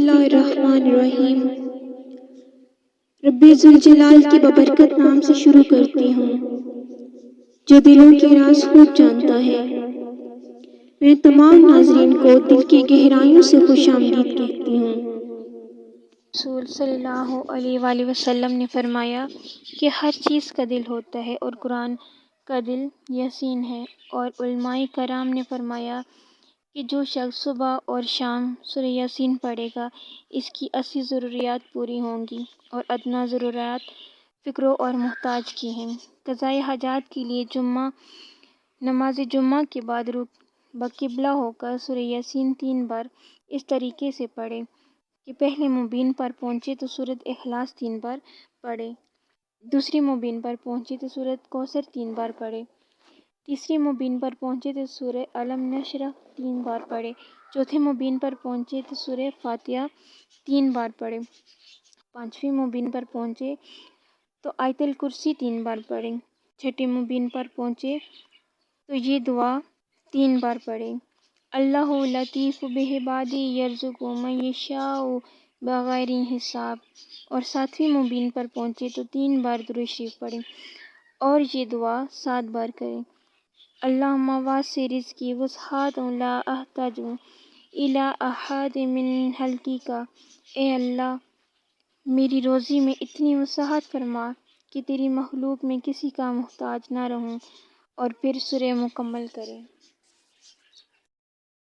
اللہ الرحمن الرحیم۔ رب ذوالجلال کے ببرکت نام سے شروع کرتی ہوں جو دلوں کے راز خوب جانتا ہے۔ میں تمام ناظرین کو دل کی گہرائیوں سے خوش آمدید کہتی ہوں۔ رسول صلی اللہ علیہ وآلہ وسلم نے فرمایا کہ ہر چیز کا دل ہوتا ہے اور قرآن کا دل یاسین ہے، اور علماء کرام نے فرمایا کہ جو شخص صبح اور شام سورہ یاسین پڑھے گا اس کی 80 ضروریات پوری ہوں گی، اور ادنیٰ ضروریات فقیر اور محتاج کی ہیں۔ قضاء حاجات کے لیے نماز جمعہ کے بعد بقبلہ ہو کر سورہ یاسین 3 بار اس طریقے سے پڑھے کہ پہلے مبین پر پہنچے تو سورۃ اخلاص 3 بار پڑھے، دوسری مبین پر پہنچے تو سورۃ کوثر 3 بار پڑھے، تیسری مبین پر پہنچے تو سورہ الم نشرح 3 بار پڑھے، چوتھے مبین پر پہنچے تو سورہ فاتحہ 3 بار پڑھے، پانچویں مبین پر پہنچے تو آیت الکرسی 3 بار پڑھے، چھٹی مبین پر پہنچے تو یہ دعا 3 بار پڑھے، اللہ لطیف بعبادہ یرزق من یشاء بغیر حساب، اور ساتویں مبین پر پہنچے تو 3 بار درود شریف پڑھے اور یہ دعا 7 بار کریں، اللہم واسع رزقی وسعۃ لا احتاج الی احد من خلقک، اے اللہ میری روزی میں اتنی وسعت فرما کہ تیری مخلوق میں کسی کا محتاج نہ رہوں، اور پھر سورہ مکمل کریں۔